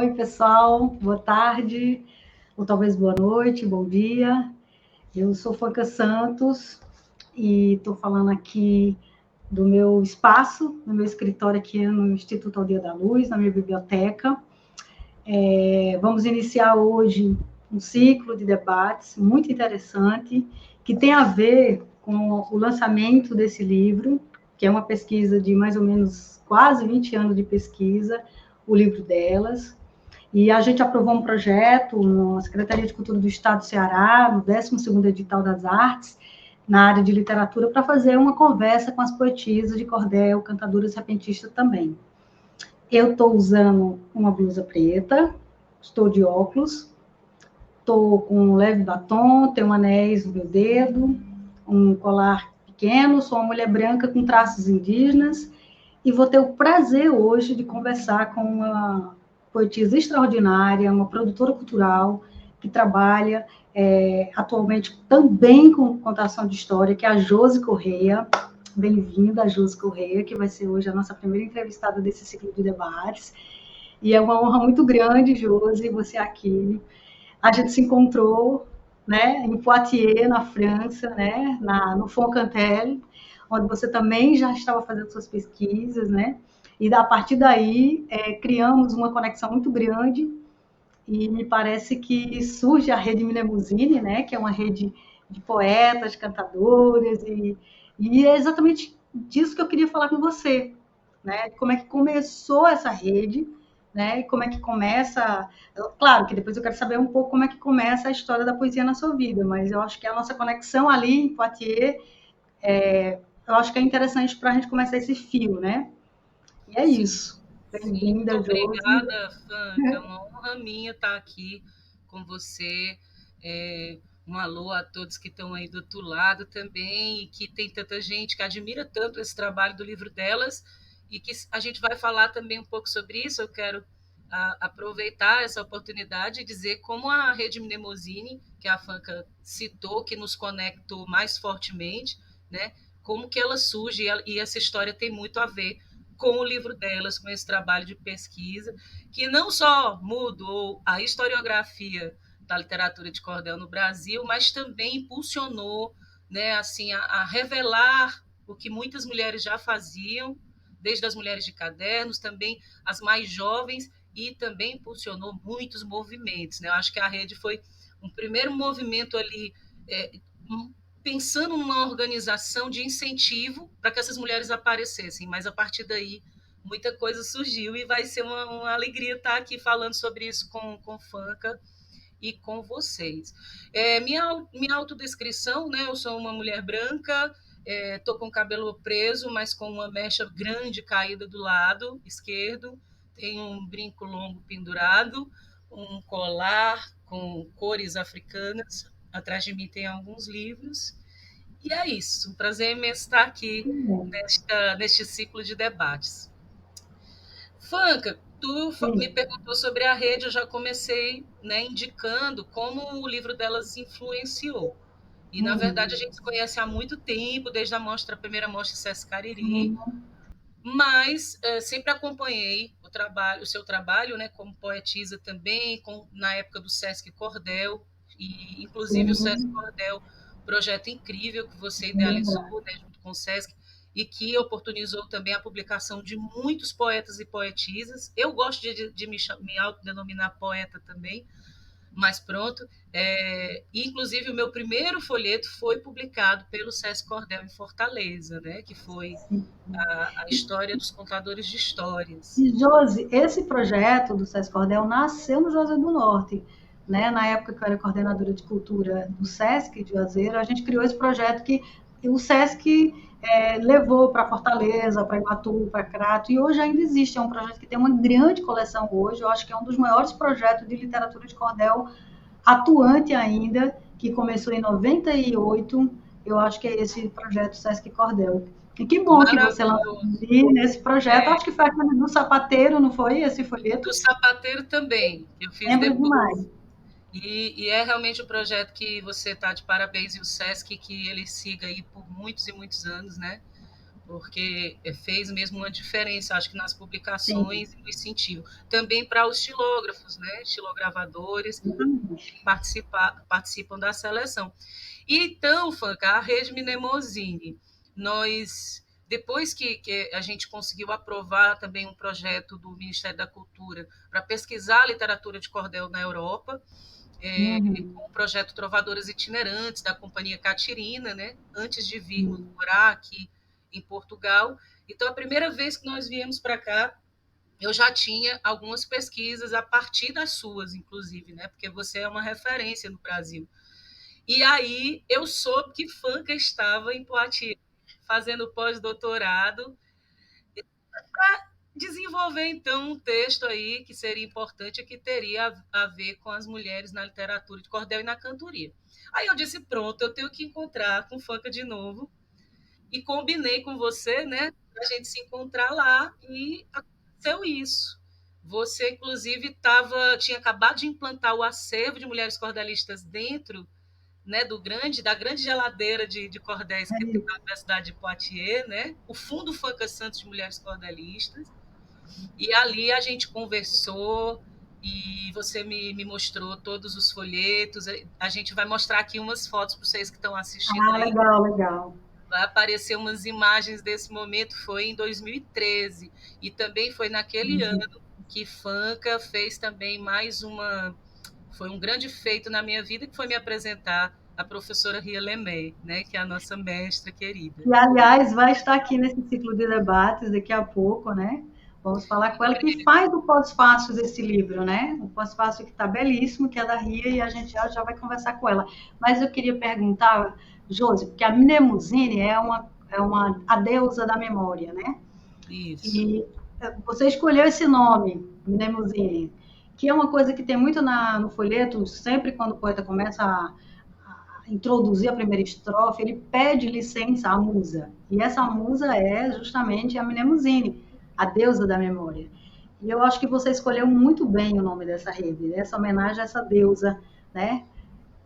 Oi, pessoal, boa tarde, ou talvez boa noite, bom dia. Eu sou Fanca Santos e estou falando aqui do meu espaço, no meu escritório aqui no Instituto Aldeia da Luz, na minha biblioteca. Vamos iniciar hoje um ciclo de debates muito interessante, que tem a ver com o lançamento desse livro, que é uma pesquisa de mais ou menos quase 20 anos de pesquisa, o livro delas. E a gente aprovou um projeto na Secretaria de Cultura do Estado do Ceará, no 12º Edital das Artes, na área de literatura, para fazer uma conversa com as poetisas de cordel, cantadoras repentistas também. Eu estou usando uma blusa preta, estou de óculos, estou com um leve batom, tenho um anéis no meu dedo, um colar pequeno, sou uma mulher branca com traços indígenas, e vou ter o prazer hoje de conversar com uma poetisa extraordinária, uma produtora cultural que trabalha atualmente também com contação de história, que é a Josi Correia. Bem-vinda, Josi Correia, que vai ser hoje a nossa primeira entrevistada desse ciclo de debates. E é uma honra muito grande, Josi, você aqui. A gente se encontrou, né, em Poitiers, na França, né, no Foncantel, onde você também já estava fazendo suas pesquisas, né? E a partir daí criamos uma conexão muito grande e me parece que surge a Rede Mnemosyne, né? Que é uma rede de poetas, cantadores e é exatamente disso que eu queria falar com você, né? Como é que começou essa rede, né? E como é que começa? Claro que depois eu quero saber um pouco como é que começa a história da poesia na sua vida, mas eu acho que a nossa conexão ali em Poitiers eu acho que é interessante para a gente começar esse fio, né? E é Sim, isso. sim. Muito Bem-vinda, Josi. obrigada, Fanca. É uma honra minha estar aqui com você. Um alô a todos que estão aí do outro lado também, e que tem tanta gente que admira tanto esse trabalho do livro delas, e que a gente vai falar também um pouco sobre isso. Eu quero aproveitar essa oportunidade e dizer como a Rede Mnemosyne, que a Fanca citou, que nos conectou mais fortemente, né? Como que ela surge, e essa história tem muito a ver com o livro delas, com esse trabalho de pesquisa, que não só mudou a historiografia da literatura de cordel no Brasil, mas também impulsionou, né, assim, a revelar o que muitas mulheres já faziam, desde as mulheres de cadernos, também as mais jovens, e também impulsionou muitos movimentos, né? Eu acho que a rede foi um primeiro movimento ali, pensando numa organização de incentivo para que essas mulheres aparecessem, mas a partir daí muita coisa surgiu, e vai ser uma alegria estar aqui falando sobre isso com Fanca e com vocês. Minha autodescrição, né? Eu sou uma mulher branca, estou com o cabelo preso, mas com uma mecha grande caída do lado esquerdo, tenho um brinco longo pendurado, um colar com cores africanas, atrás de mim tem alguns livros, e é isso. Um prazer imenso estar aqui neste ciclo de debates. Fanca, tu me Sim. perguntou sobre a rede, eu já comecei, né, indicando como o livro delas influenciou. E, na verdade, a Uhum. gente se conhece há muito tempo, desde a primeira mostra Sesc Cariri, Uhum. mas sempre acompanhei o seu trabalho, né, como poetisa também, na época do Sesc Cordel, e inclusive o Sesc Sim, Cordel, projeto incrível que você bem lembrado. idealizou, né, junto com o Sesc, e que oportunizou também a publicação de muitos poetas e poetisas. Eu gosto de me autodenominar poeta também, mas pronto. Inclusive, o meu primeiro folheto foi publicado pelo Sesc Cordel em Fortaleza, né, que foi Sim. a história dos contadores de histórias. E, Josi, esse projeto do SESC Cordel nasceu no Juazeiro do Norte. Né? Na época que eu era coordenadora de cultura do SESC de Juazeiro, a gente criou esse projeto que o SESC levou para Fortaleza, para Iguatu, para Crato, e hoje ainda existe. É um projeto que tem uma grande coleção hoje. Eu acho que é um dos maiores projetos de literatura de cordel atuante ainda, que começou em 98. Eu acho que é esse projeto SESC Cordel. E que bom que você lançou Maravilhoso. nesse projeto. Acho que foi aquele do sapateiro, não foi? Esse folheto? Do sapateiro também, que eu fiz Lembro demais. depois. E é realmente um projeto que você está de parabéns, e o Sesc, que ele siga aí por muitos e muitos anos, né? porque fez mesmo uma diferença, acho que nas Sim, publicações e no incentivo. Também para os estilógrafos, né, estilogravadores que exatamente. participam da seleção. E então, Fanca, a Rede Mnemosine, nós, depois que a gente conseguiu aprovar também um projeto do Ministério da Cultura para pesquisar a literatura de cordel na Europa, Uhum, com o projeto Trovadoras Itinerantes, da Companhia Catirina, né, antes de virmos sim. morar aqui em Portugal. Então, a primeira vez que nós viemos para cá, eu já tinha algumas pesquisas a partir das suas, inclusive, né, porque você é uma referência no Brasil. E aí eu soube que Fanca estava em Poitiers, fazendo pós-doutorado, desenvolver então um texto aí que seria importante e que teria a ver com as mulheres na literatura de cordel e na cantoria. Aí eu disse, pronto, eu tenho que encontrar com Fanca de novo, e combinei com você, né, para a gente se encontrar lá, e aconteceu isso. Você, inclusive, tinha acabado de implantar o acervo de mulheres cordelistas dentro, né, da grande geladeira de cordéis É que tem na isso. Universidade de Poitiers, né, o Fundo Fanca Santos de Mulheres Cordelistas, e ali a gente conversou e você me mostrou todos os folhetos. A gente vai mostrar aqui umas fotos para vocês que estão assistindo Ah, aí. legal, legal. Vai aparecer umas imagens desse momento, foi em 2013. E também foi naquele Uhum. ano que Fanca fez também mais uma. Foi um grande feito na minha vida, que foi me apresentar a professora Ria Lemay, né, que é a nossa mestra querida. E, aliás, vai estar aqui nesse ciclo de debates daqui a pouco, né? Vamos falar com ela, que faz o pós-fácil desse livro, né? O pós-fácil que está belíssimo, que é da Ria, e a gente já vai conversar com ela. Mas eu queria perguntar, Josi, porque a Mnemosyne é a deusa da memória, né? Isso. E você escolheu esse nome, Mnemosyne, que é uma coisa que tem muito no folheto, sempre quando o poeta começa a introduzir a primeira estrofe, ele pede licença à musa. E essa musa é justamente a Mnemosyne, a deusa da memória. E eu acho que você escolheu muito bem o nome dessa rede, essa homenagem a essa deusa, né?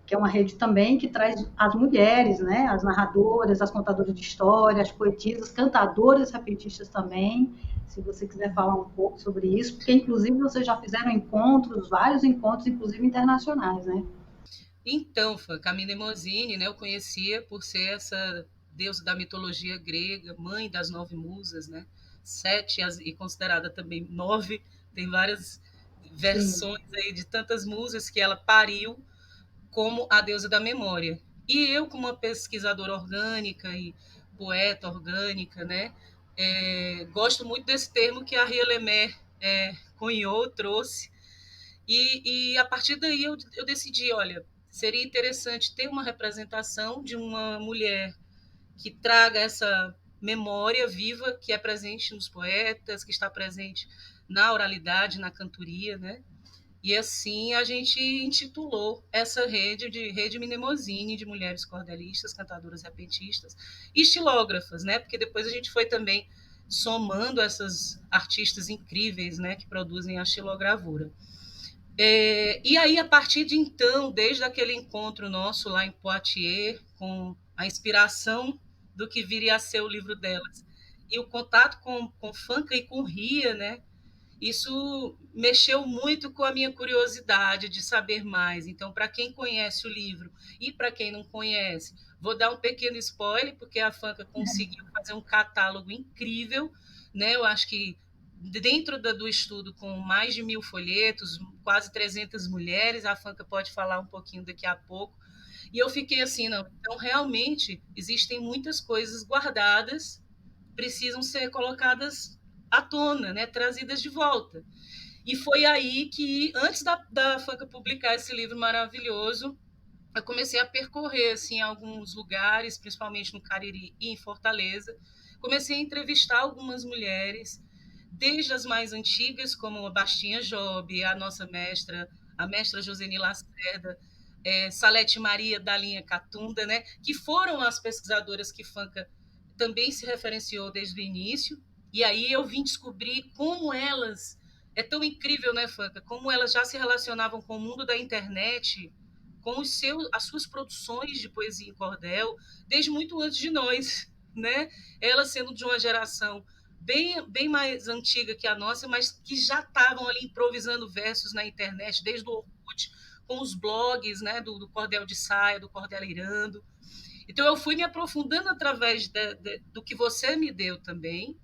Que é uma rede também que traz as mulheres, né? As narradoras, as contadoras de história, as poetisas, cantadoras repentistas também. Se você quiser falar um pouco sobre isso, porque inclusive vocês já fizeram encontros, vários encontros, inclusive internacionais, né? Então, Camila Mnemosine, né, eu conhecia por ser essa deusa da mitologia grega, mãe das 9 musas, né? Sete e considerada também 9, tem várias Sim. versões aí de tantas musas que ela pariu como a deusa da memória. E eu, como uma pesquisadora orgânica e poeta orgânica, né, gosto muito desse termo que a Ria Lemer cunhou, trouxe, e a partir daí eu decidi, olha, seria interessante ter uma representação de uma mulher que traga essa memória viva que é presente nos poetas, que está presente na oralidade, na cantoria, né? E assim a gente intitulou essa rede de Rede Mnemosine de mulheres cordelistas, cantadoras repentistas e estilógrafas, né? Porque depois a gente foi também somando essas artistas incríveis, né, que produzem a estilogravura. E aí, a partir de então, desde aquele encontro nosso lá em Poitiers, com a inspiração do que viria a ser o livro delas, e o contato com Fanca e com Ria, né? Isso mexeu muito com a minha curiosidade de saber mais. Então, para quem conhece o livro e para quem não conhece, vou dar um pequeno spoiler, porque a Fanca conseguiu fazer um catálogo incrível, né? Eu acho que dentro do estudo, com mais de 1.000 folhetos, quase 300 mulheres, a Fanca pode falar um pouquinho daqui a pouco. E eu fiquei assim, não, então realmente existem muitas coisas guardadas, precisam ser colocadas à tona, né, trazidas de volta. E foi aí que, antes da Fanca publicar esse livro maravilhoso, eu comecei a percorrer assim, alguns lugares, principalmente no Cariri e em Fortaleza. Comecei a entrevistar algumas mulheres, desde as mais antigas, como a Bastinha Job, a nossa mestra, a mestra Joseni Lacerda, Salete Maria da linha Catunda, né, que foram as pesquisadoras que Fanca também se referenciou desde o início. E aí eu vim descobrir como elas, é tão incrível, né, Fanca, como elas já se relacionavam com o mundo da internet, com as suas produções de poesia em cordel, desde muito antes de nós. né? Ela sendo de uma geração bem mais antiga que a nossa, mas que já estavam ali improvisando versos na internet, desde o Orkut, com os blogs, né, do Cordel de Saia, do Cordel Irando. Então, eu fui me aprofundando através do que você me deu também,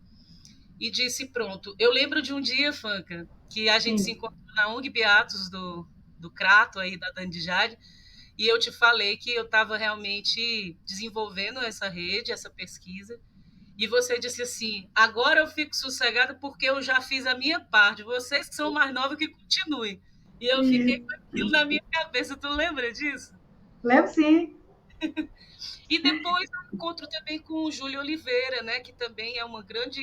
e disse, pronto. Eu lembro de um dia, Fanca, que a gente se Sim, encontrou na ONG Beatos do Crato, aí da Dani Jade, e eu te falei que eu estava realmente desenvolvendo essa rede, essa pesquisa, e você disse assim, agora eu fico sossegada porque eu já fiz a minha parte, vocês que são mais novos que continuem. E eu fiquei com isso. aquilo na minha cabeça, tu lembra disso? Lembro sim. E depois eu encontro também com o Júlio Oliveira, né, que também é uma grande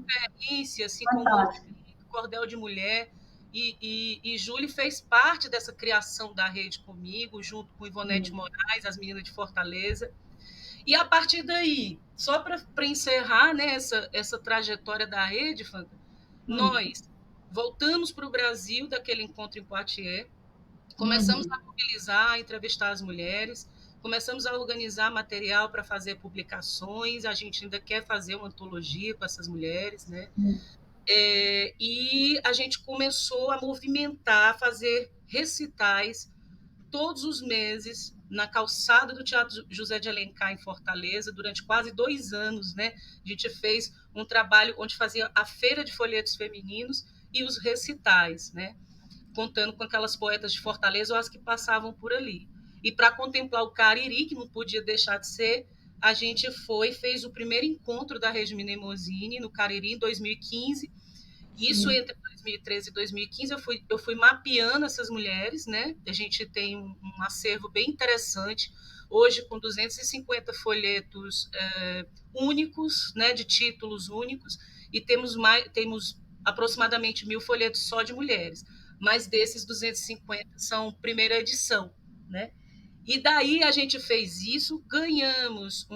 referência, assim, com o Fantástico. movimento Cordel de Mulher. E Júlio fez parte dessa criação da rede comigo, junto com Ivonete Sim. Moraes, as meninas de Fortaleza. E a partir daí, só para encerrar, né, essa trajetória da rede, Fanta, Hum. nós voltamos para o Brasil daquele encontro em Poitiers, começamos Uhum. a mobilizar, a entrevistar as mulheres, começamos a organizar material para fazer publicações, a gente ainda quer fazer uma antologia com essas mulheres, né? Hum. E a gente começou a movimentar, a fazer recitais todos os meses na calçada do Teatro José de Alencar, em Fortaleza, durante quase 2 anos, né? A gente fez um trabalho onde fazia a feira de folhetos femininos e os recitais, né? Contando com aquelas poetas de Fortaleza ou as que passavam por ali. E para contemplar o Cariri, que não podia deixar de ser, a gente fez o primeiro encontro da Rede Mnemosine no Cariri em 2015. Isso Sim. entre 2013 e 2015, eu fui mapeando essas mulheres, né? A gente tem um acervo bem interessante, hoje com 250 folhetos únicos, né? De títulos únicos, e temos aproximadamente 1.000 folhetos só de mulheres, mas desses 250 são primeira edição, né? E daí a gente fez isso, ganhamos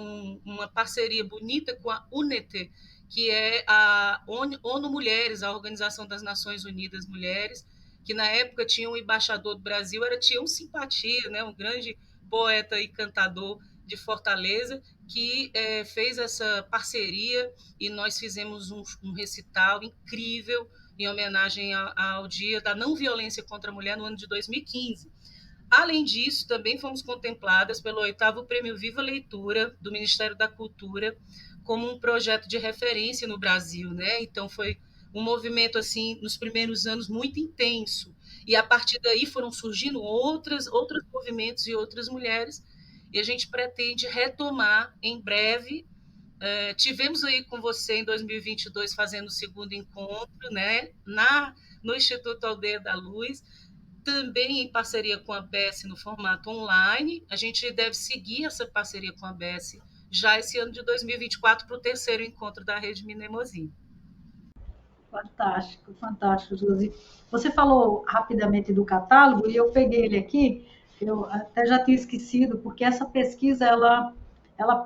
uma parceria bonita com a UNET, que é a ONU Mulheres, a Organização das Nações Unidas Mulheres, que na época tinha um embaixador do Brasil, era Tião Simpatia, né, um grande poeta e cantador de Fortaleza, que fez essa parceria e nós fizemos um recital incrível em homenagem ao Dia da Não Violência contra a Mulher no ano de 2015. Além disso, também fomos contempladas pelo 8º Prêmio Viva Leitura do Ministério da Cultura como um projeto de referência no Brasil, né? Então foi um movimento assim nos primeiros anos muito intenso e a partir daí foram surgindo outros movimentos e outras mulheres e a gente pretende retomar em breve. Tivemos aí com você em 2022 fazendo o segundo encontro, né? No Instituto Aldeia da Luz, também em parceria com a BES no formato online. A gente deve seguir essa parceria com a BES já esse ano de 2024 para o terceiro encontro da Rede Mnemosine. Fantástico, fantástico, Josi. Você falou rapidamente do catálogo e eu peguei ele aqui, eu até já tinha esquecido, porque essa pesquisa ela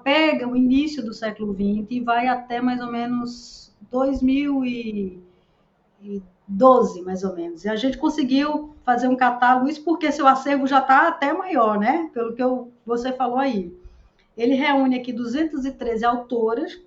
pega o início do século XX e vai até mais ou menos 2012, mais ou menos. E a gente conseguiu fazer um catálogo, isso porque seu acervo já está até maior, né? Pelo que você falou aí. Ele reúne aqui 213 autoras,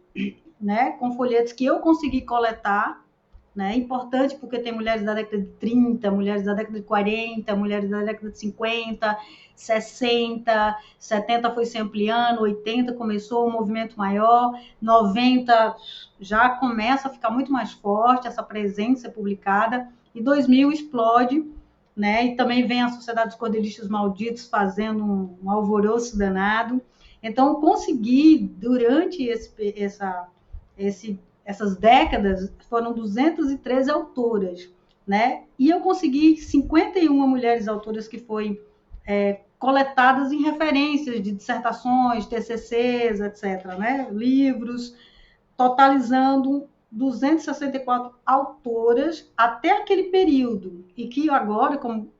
né, com folhetos que eu consegui coletar, né? Importante porque tem mulheres da década de 30, mulheres da década de 40, mulheres da década de 50, 60, 70 foi se ampliando, 80 começou um movimento maior, 90 já começa a ficar muito mais forte essa presença publicada, e 2000 explode, né? E também vem a Sociedade dos Cordeiristas Malditos fazendo um alvoroço danado. Então, eu consegui, durante essas décadas, foram 213 autoras, né? E eu consegui 51 mulheres autoras que foram coletadas em referências de dissertações, TCCs, etc., né? Livros, totalizando 264 autoras até aquele período. E que agora, como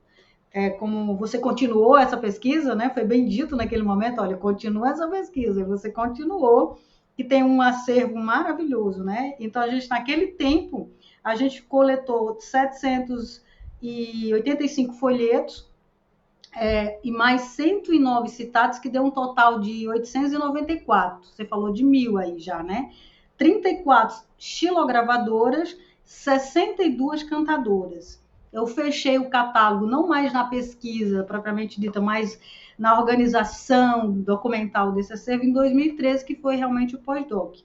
você continuou essa pesquisa, né? Foi bem dito naquele momento, olha, continua essa pesquisa, e você continuou, que tem um acervo maravilhoso, né? Então, a gente, naquele tempo, a gente coletou 785 folhetos, e mais 109 citados, que deu um total de 894. Você falou de 1.000 aí já, né? 34 xilogravadoras, 62 cantadoras. Eu fechei o catálogo não mais na pesquisa propriamente dita, mas na organização documental desse acervo em 2013, que foi realmente o pós-doc.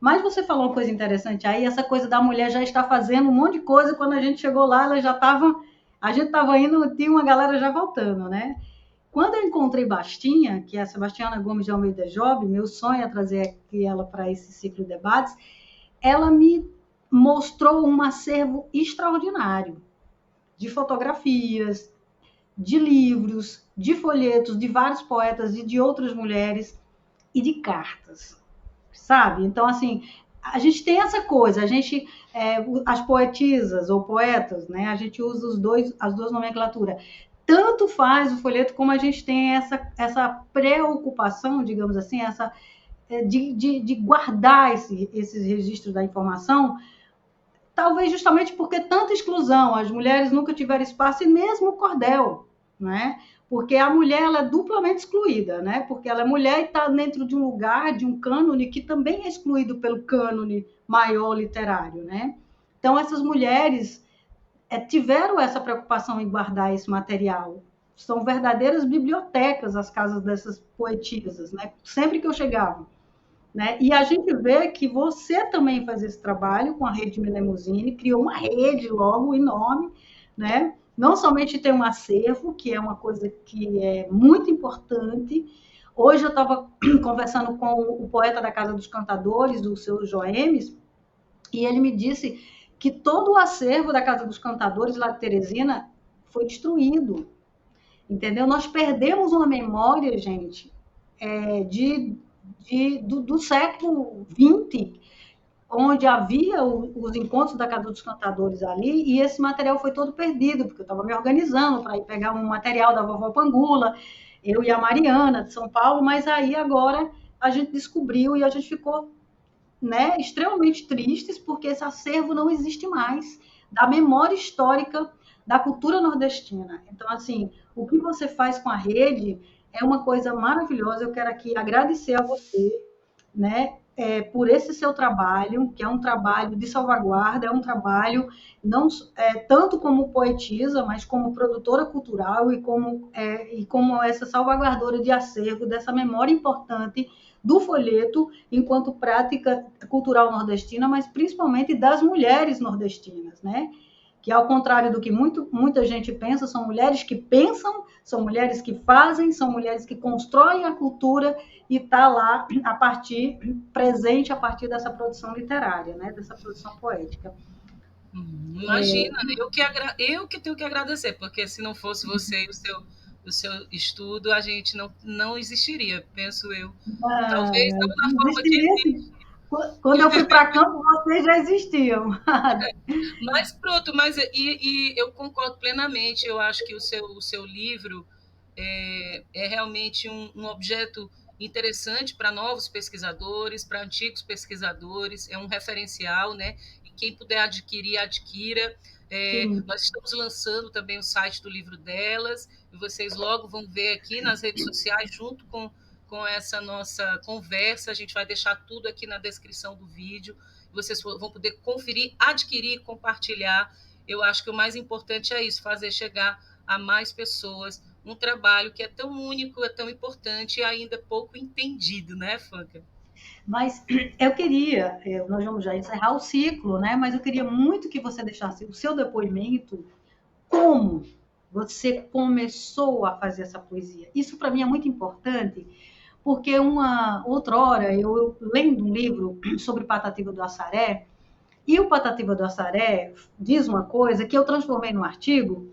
Mas você falou uma coisa interessante aí, essa coisa da mulher já está fazendo um monte de coisa, quando a gente chegou lá, ela já estava, a gente estava indo, tinha uma galera já voltando, né? Quando eu encontrei Bastinha, que é a Sebastiana Gomes de Almeida Job, meu sonho é trazer aqui ela para esse ciclo de debates, ela me mostrou um acervo extraordinário de fotografias, de livros, de folhetos de vários poetas e de outras mulheres e de cartas, sabe? Então, assim, a gente tem essa coisa, a gente, as poetisas ou poetas, né? A gente usa as duas nomenclaturas. Tanto faz o folheto como a gente tem essa preocupação, digamos assim, de guardar esses registros da informação, talvez justamente porque tanta exclusão, as mulheres nunca tiveram espaço, e mesmo o cordel, né? Porque a mulher ela é duplamente excluída, né? Porque ela é mulher e está dentro de um lugar, de um cânone que também é excluído pelo cânone maior literário, né? Então, essas mulheres tiveram essa preocupação em guardar esse material. São verdadeiras bibliotecas as casas dessas poetisas, né? Sempre que eu chegava. Né? E a gente vê que você também faz esse trabalho com a rede Menemusine, criou uma rede logo enorme, né? Não somente tem um acervo, que é uma coisa que é muito importante. Hoje eu estava conversando com o poeta da Casa dos Cantadores, o seu Joemes, e ele me disse que todo o acervo da Casa dos Cantadores, lá de Teresina, foi destruído. Entendeu? Nós perdemos uma memória, gente, do século XX, onde havia os encontros da Casa dos Cantadores ali, e esse material foi todo perdido, porque eu estava me organizando para ir pegar um material da Vovó Pangula, eu e a Mariana, de São Paulo, mas aí agora a gente descobriu e a gente ficou, né, extremamente tristes, porque esse acervo não existe mais, da memória histórica da cultura nordestina. Então, assim, o que você faz com a rede é uma coisa maravilhosa. Eu quero aqui agradecer a você, né, por esse seu trabalho, que é um trabalho de salvaguarda, é um trabalho não tanto como poetisa, mas como produtora cultural e como essa salvaguardora de acervo dessa memória importante do folheto enquanto prática cultural nordestina, mas principalmente das mulheres nordestinas, né? Que ao contrário do que muita gente pensa, são mulheres que pensam, são mulheres que fazem, são mulheres que constroem a cultura e está lá presente a partir dessa produção literária, né? Dessa produção poética. Imagina, eu que tenho que agradecer, porque se não fosse você e o seu estudo, a gente não existiria, penso eu. Talvez não da forma que existe. Quando eu fui para campo, vocês já existiam. Mas pronto, e eu concordo plenamente. Eu acho que o seu livro é realmente um objeto interessante para novos pesquisadores, para antigos pesquisadores, é um referencial, né? E quem puder adquirir, adquira. Nós estamos lançando também o site do livro delas, e vocês logo vão ver aqui nas redes sociais, junto com essa nossa conversa. A gente vai deixar tudo aqui na descrição do vídeo. Vocês vão poder conferir, adquirir, compartilhar. Eu acho que o mais importante é isso, fazer chegar a mais pessoas um trabalho que é tão único, é tão importante e ainda pouco entendido, né, Fanca? Mas nós vamos já encerrar o ciclo, né? Mas eu queria muito que você deixasse o seu depoimento, como você começou a fazer essa poesia. Isso para mim é muito importante, porque uma outra hora eu lendo um livro sobre Patativa do Assaré, e o Patativa do Assaré diz uma coisa que eu transformei num artigo,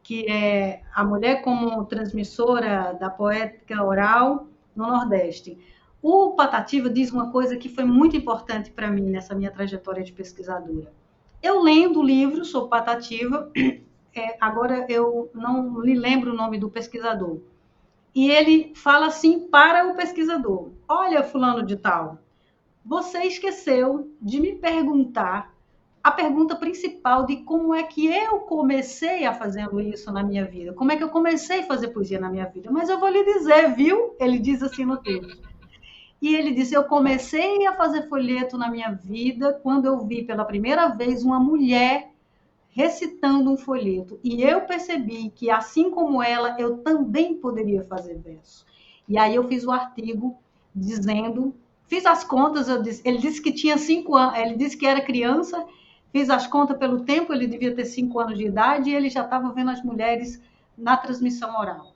que é a mulher como transmissora da poética oral no Nordeste. O Patativa diz uma coisa que foi muito importante para mim nessa minha trajetória de pesquisadora. Eu lendo o livro sobre Patativa, agora eu não lhe lembro o nome do pesquisador, e ele fala assim para o pesquisador: olha, fulano de tal, você esqueceu de me perguntar a pergunta principal de como é que eu comecei a fazendo isso na minha vida, como é que eu comecei a fazer poesia na minha vida. Mas eu vou lhe dizer, viu? Ele diz assim no texto. E ele disse: eu comecei a fazer folheto na minha vida quando eu vi pela primeira vez uma mulher recitando um folheto. E eu percebi que, assim como ela, eu também poderia fazer verso. E aí eu fiz o artigo dizendo, fiz as contas, ele disse que tinha 5 anos, ele disse que era criança, fiz as contas pelo tempo, ele devia ter 5 anos de idade, e ele já estava vendo as mulheres na transmissão oral.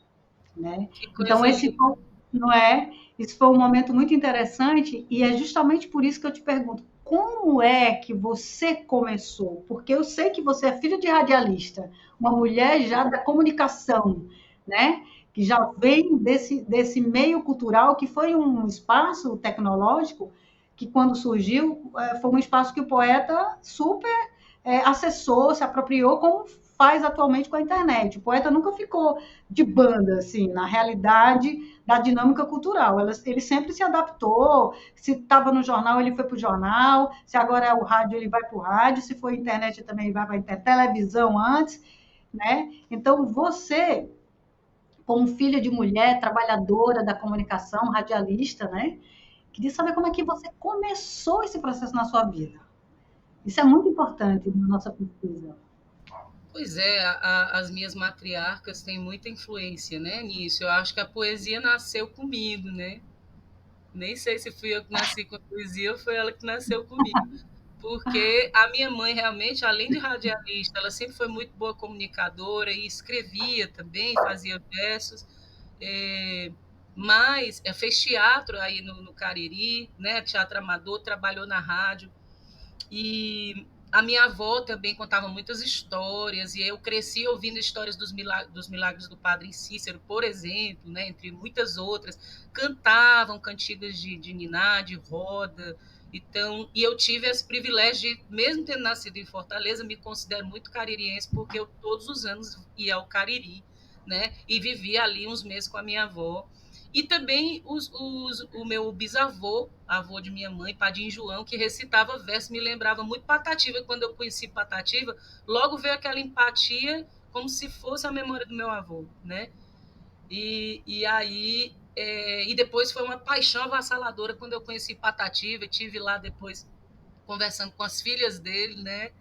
Né? Que Então, coisa linda. não é? Isso foi um momento muito interessante, e é justamente por isso que eu te pergunto, como é que você começou? Porque eu sei que você é filho de radialista, uma mulher já da comunicação, né? Que já vem desse meio cultural, que foi um espaço tecnológico, que quando surgiu, foi um espaço que o poeta super acessou, se apropriou, como faz atualmente com a internet. O poeta nunca ficou de banda, assim, na realidade da dinâmica cultural. Ele sempre se adaptou. Se estava no jornal, ele foi para o jornal. Se agora é o rádio, ele vai para o rádio. Se for internet, também ele vai para a televisão antes, né? Então, você, como filha de mulher, trabalhadora da comunicação, radialista, né? Queria saber como é que você começou esse processo na sua vida. Isso é muito importante na nossa pesquisa. Pois é, as minhas matriarcas têm muita influência, né, nisso. Eu acho que a poesia nasceu comigo, né? Nem sei se fui eu que nasci com a poesia ou foi ela que nasceu comigo. Porque a minha mãe realmente, além de radialista, ela sempre foi muito boa comunicadora e escrevia também, fazia versos, é, mas fez teatro aí no Cariri, né, teatro amador, trabalhou na rádio, e a minha avó também contava muitas histórias, e eu cresci ouvindo histórias dos milagres do Padre Cícero, por exemplo, né, entre muitas outras. Cantavam cantigas de niná, de roda. Então, e eu tive esse privilégio de, mesmo tendo nascido em Fortaleza, me considero muito caririense, porque eu todos os anos ia ao Cariri, né, e vivia ali uns meses com a minha avó. E também o meu bisavô, avô de minha mãe, Padim João, que recitava verso, me lembrava muito Patativa. Quando eu conheci Patativa, logo veio aquela empatia, como se fosse a memória do meu avô, né? E aí, e depois foi uma paixão avassaladora quando eu conheci Patativa, e tive lá depois conversando com as filhas dele, né?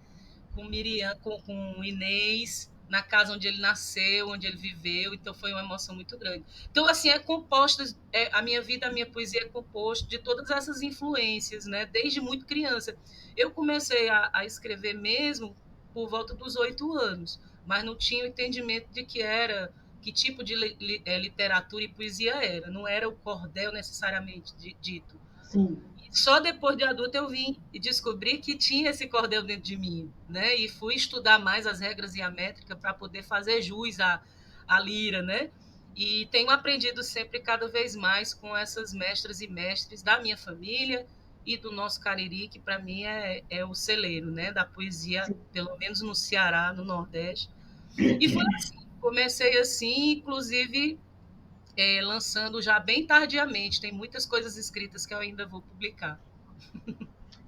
Com Miriam, com Inês, na casa onde ele nasceu, onde ele viveu, então foi uma emoção muito grande. Então, assim, é composta, a minha vida, a minha poesia é composta de todas essas influências, né? Desde muito criança. Eu comecei a escrever mesmo por volta dos 8 anos, mas não tinha o entendimento de que tipo de literatura e poesia era. Não era o cordel necessariamente dito. Sim. Só depois de adulta eu vim e descobri que tinha esse cordel dentro de mim, né? E fui estudar mais as regras e a métrica para poder fazer jus à lira, né? E tenho aprendido sempre cada vez mais com essas mestras e mestres da minha família e do nosso Cariri, que para mim é o celeiro, né? Da poesia, pelo menos no Ceará, no Nordeste. E foi assim, comecei assim, inclusive lançando já bem tardiamente. Tem muitas coisas escritas que eu ainda vou publicar.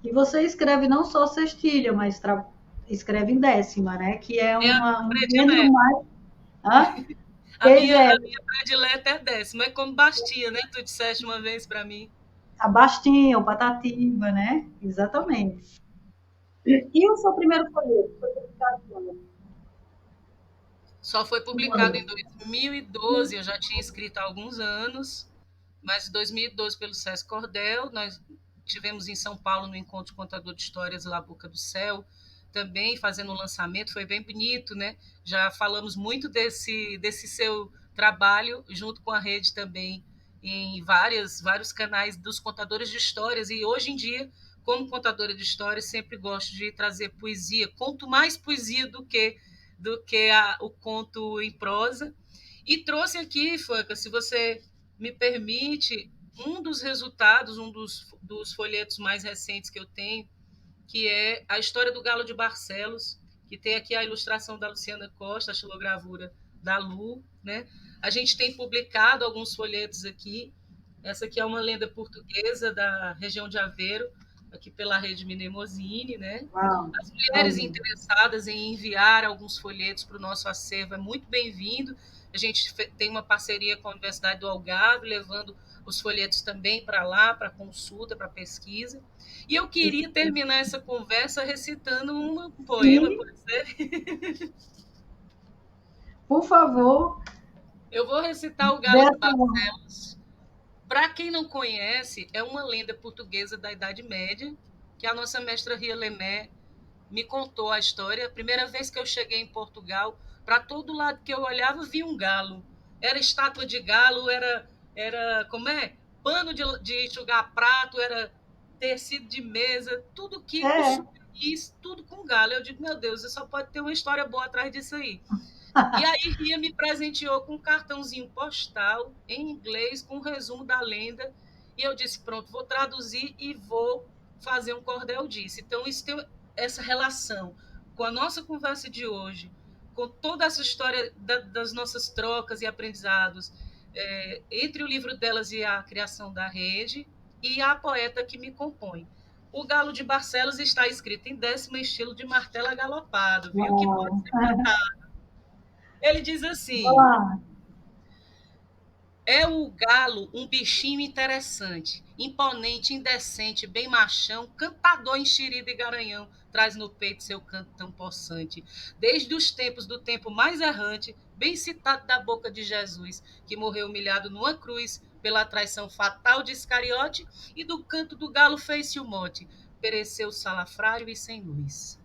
E você escreve não só sextilha, mas escreve em décima, né? Que é É a um gênero predileta. mais. Hã? A Pois minha, é, a minha predileta é décima. É como Bastia, né? Tu disseste uma vez para mim. a Bastinha, o Patativa, né? Exatamente. E o seu primeiro folheto? Foi publicado quando? Só foi publicado em 2012. Eu já tinha escrito há alguns anos, mas em 2012 pelo Sesc Cordel. Nós tivemos em São Paulo no Encontro Contador de Histórias lá Boca do Céu, também fazendo um lançamento, foi bem bonito, né? Já falamos muito desse seu trabalho junto com a rede também em vários canais dos contadores de histórias, e hoje em dia, como contadora de histórias, sempre gosto de trazer poesia, conto mais poesia do que o conto em prosa. E trouxe aqui, Fanca, se você me permite, um dos resultados, um dos folhetos mais recentes que eu tenho, que é a história do Galo de Barcelos, que tem aqui a ilustração da Luciana Costa, a xilogravura da Lu, né? A gente tem publicado alguns folhetos aqui. Essa aqui é uma lenda portuguesa da região de Aveiro, aqui pela Rede Mnemosine, né? Uau, As mulheres olha. interessadas em enviar alguns folhetos para o nosso acervo é muito bem-vindo. A gente tem uma parceria com a Universidade do Algarve, levando os folhetos também para lá, para consulta, para pesquisa. E eu queria terminar essa conversa recitando um poema, Sim, pode ser? por favor, Eu vou recitar o Galo de dessa Barcelos. Para quem não conhece, é uma lenda portuguesa da Idade Média, que a nossa mestra Ria Lemé me contou a história. A primeira vez que eu cheguei em Portugal, para todo lado que eu olhava, vi um galo. Era estátua de galo, era como é? Pano de enxugar prato, era tecido de mesa, tudo que os é. souvenirs, tudo com galo. Eu digo, meu Deus, só pode ter uma história boa atrás disso aí. E aí Ria me presenteou com um cartãozinho postal em inglês com um resumo da lenda. E eu disse, pronto, vou traduzir e vou fazer um cordel disso. Então, isso tem essa relação com a nossa conversa de hoje, com toda essa história das nossas trocas e aprendizados, entre o livro delas e a criação da rede, e a poeta que me compõe. O Galo de Barcelos está escrito em 10º estilo de martelo agalopado, viu? Que pode Uau. ser cantado. Ele diz assim: Olá. é o galo um bichinho interessante, imponente, indecente, bem machão, cantador, enxerido e garanhão, traz no peito seu canto tão possante. Desde os tempos do tempo mais errante, bem citado da boca de Jesus, que morreu humilhado numa cruz pela traição fatal de Iscariote, e do canto do galo fez-se o mote, pereceu salafrário e sem luz.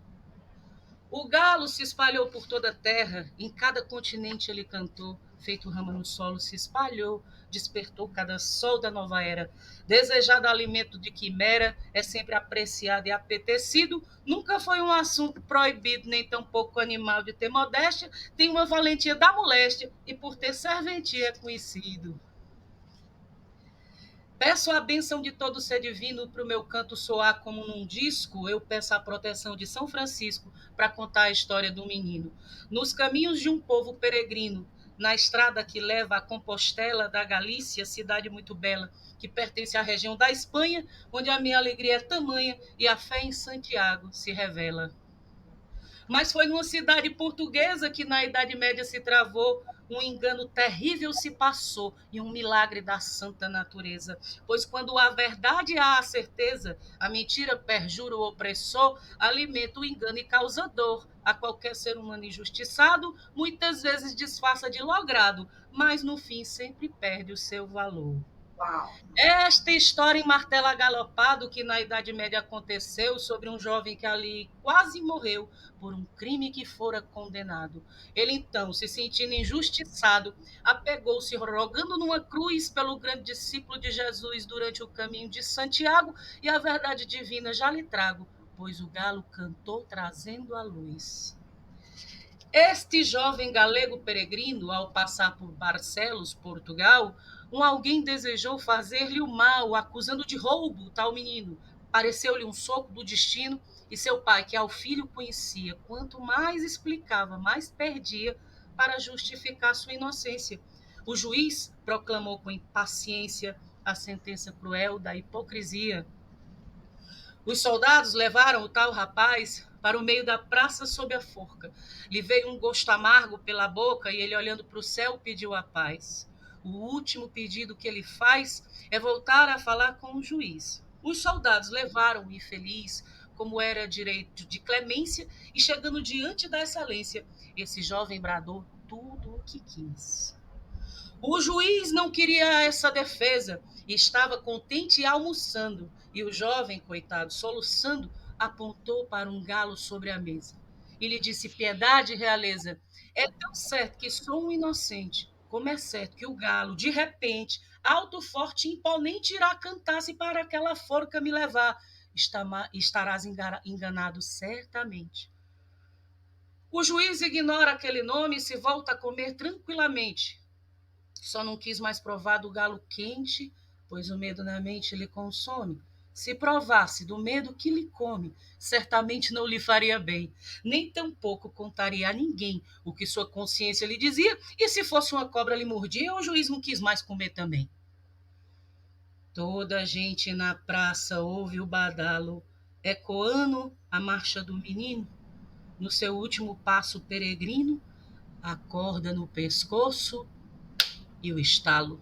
O galo se espalhou por toda a terra, em cada continente ele cantou, feito rama no solo se espalhou, despertou cada sol da nova era. Desejado alimento de quimera, é sempre apreciado e apetecido, nunca foi um assunto proibido, nem tampouco animal de ter modéstia, tem uma valentia da moléstia e por ter serventia é conhecido. Peço a bênção de todo ser divino para o meu canto soar como num disco. Eu peço a proteção de São Francisco para contar a história do menino. Nos caminhos de um povo peregrino, na estrada que leva a Compostela da Galícia, cidade muito bela, que pertence à região da Espanha, onde a minha alegria é tamanha e a fé em Santiago se revela. Mas foi numa cidade portuguesa que na Idade Média se travou, um engano terrível se passou e um milagre da santa natureza. Pois quando a verdade há a certeza, a mentira perjura o opressor, alimenta o engano e causa dor. A qualquer ser humano injustiçado, muitas vezes disfarça de logrado, mas no fim sempre perde o seu valor. Uau. Esta história em martelo agalopado que na Idade Média aconteceu sobre um jovem que ali quase morreu por um crime que fora condenado. Ele então, se sentindo injustiçado, apegou-se rogando numa cruz pelo grande discípulo de Jesus durante o caminho de Santiago, e a verdade divina já lhe trago, pois o galo cantou trazendo a luz. Este jovem galego peregrino, ao passar por Barcelos, Portugal, alguém desejou fazer-lhe o mal, acusando de roubo tal menino. Pareceu-lhe um soco do destino, e seu pai, que ao filho conhecia, quanto mais explicava, mais perdia, para justificar sua inocência. O juiz proclamou com impaciência a sentença cruel da hipocrisia. Os soldados levaram o tal rapaz para o meio da praça sob a forca. Lhe veio um gosto amargo pela boca e ele, olhando para o céu, pediu a paz. O último pedido que ele faz é voltar a falar com o juiz. Os soldados levaram-o infeliz, como era direito de clemência, e chegando diante da excelência, esse jovem bradou tudo o que quis. O juiz não queria essa defesa e estava contente e almoçando. E o jovem, coitado, soluçando, apontou para um galo sobre a mesa. E lhe disse: Piedade, realeza, é tão certo que sou um inocente, como é certo que o galo, de repente, alto, forte e imponente, irá cantar-se para aquela forca me levar. Estarás enganado certamente. O juiz ignora aquele nome e se volta a comer tranquilamente. Só não quis mais provar do galo quente, pois o medo na mente lhe consome. Se provasse do medo que lhe come, certamente não lhe faria bem, nem tampouco contaria a ninguém o que sua consciência lhe dizia, e se fosse uma cobra lhe mordia, o juiz não quis mais comer também. Toda a gente na praça ouve o badalo, ecoando a marcha do menino, no seu último passo peregrino, a corda no pescoço e o estalo.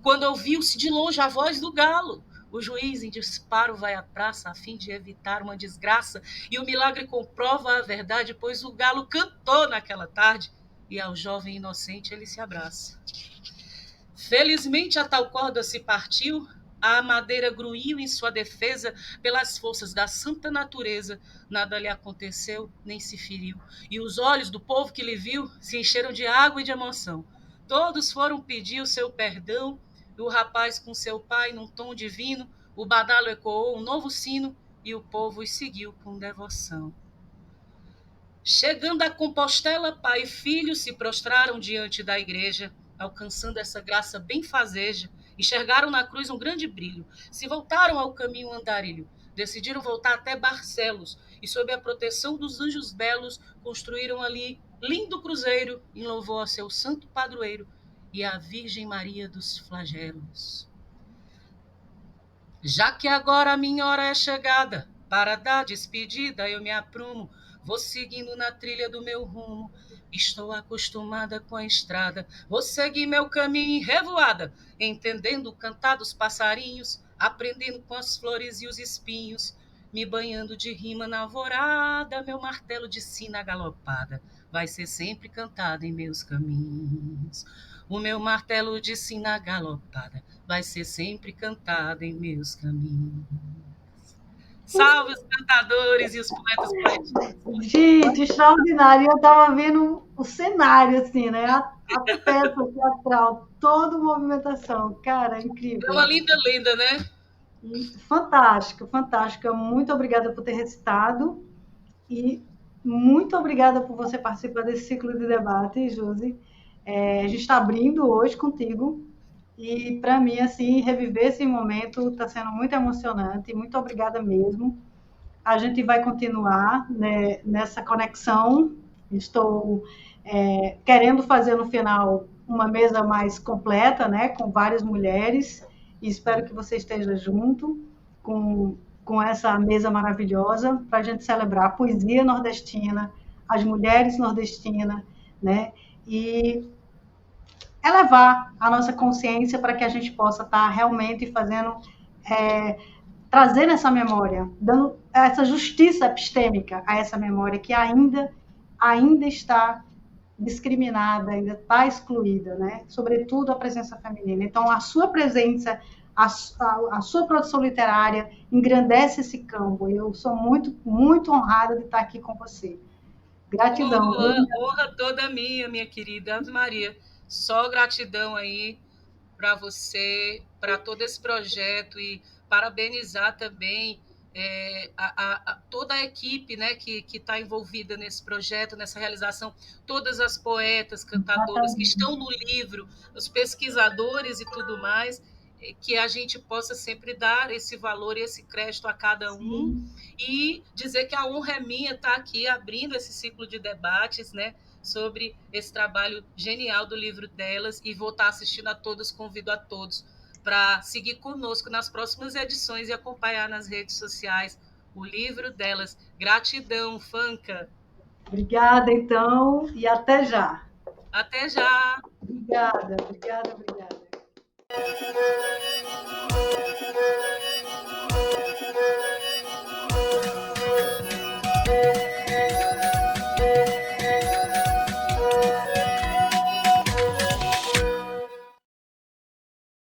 Quando ouviu-se de longe a voz do galo, o juiz em disparo vai à praça a fim de evitar uma desgraça, e o milagre comprova a verdade, pois o galo cantou naquela tarde, e ao jovem inocente ele se abraça. Felizmente a tal corda se partiu, a madeira gruiu em sua defesa, pelas forças da santa natureza, nada lhe aconteceu, nem se feriu, e os olhos do povo que lhe viu se encheram de água e de emoção. Todos foram pedir o seu perdão, e o rapaz com seu pai num tom divino, o badalo ecoou um novo sino, e o povo os seguiu com devoção. Chegando a Compostela, pai e filho se prostraram diante da igreja, alcançando essa graça benfazeja, enxergaram na cruz um grande brilho, se voltaram ao caminho andarilho, decidiram voltar até Barcelos, e sob a proteção dos anjos belos, construíram ali lindo cruzeiro, em louvor a seu santo padroeiro e à Virgem Maria dos Flagelos. Já que agora a minha hora é chegada, para dar despedida eu me aprumo, vou seguindo na trilha do meu rumo. Estou acostumada com a estrada, vou seguir meu caminho em revoada, entendendo o cantar dos passarinhos, aprendendo com as flores e os espinhos, me banhando de rima na alvorada, meu martelo de sina galopada vai ser sempre cantado em meus caminhos. O meu martelo de sina galopada vai ser sempre cantado em meus caminhos. Salve os cantadores e os poetas poetas. Gente, extraordinário. Eu estava vendo o cenário, assim, né? A peça teatral, toda movimentação. Cara, É uma incrível. linda lenda, né? Fantástico, fantástico. Muito obrigada por ter recitado e muito obrigada por você participar desse ciclo de debate, Josi. A gente está abrindo hoje contigo e, para mim, assim, reviver esse momento está sendo muito emocionante. Muito obrigada mesmo. A gente vai continuar, né, nessa conexão. Estou querendo fazer no final uma mesa mais completa, né, com várias mulheres, e espero que você esteja junto com essa mesa maravilhosa para a gente celebrar a poesia nordestina, as mulheres nordestinas, né, e elevar a nossa consciência para que a gente possa estar realmente fazendo trazendo essa memória, dando essa justiça epistêmica a essa memória que ainda está discriminada, ainda está excluída, né? Sobretudo a presença feminina. Então, a sua presença, a sua produção literária engrandece esse campo. Eu sou muito, muito honrada de estar aqui com você. Gratidão. Honra toda minha querida Ave Maria. Só gratidão aí para você, para todo esse projeto e parabenizar também toda a equipe, né, que está envolvida nesse projeto, nessa realização, todas as poetas, cantadoras que estão no livro, os pesquisadores e tudo mais, que a gente possa sempre dar esse valor e esse crédito a cada um. Sim. E dizer que a honra é minha estar aqui abrindo esse ciclo de debates, né, sobre esse trabalho genial do livro delas, e vou estar assistindo a todos, convido a todos para seguir conosco nas próximas edições e acompanhar nas redes sociais o livro delas. Gratidão, Fanca. Obrigada, então, e até já. Até já. Obrigada, obrigada, obrigada.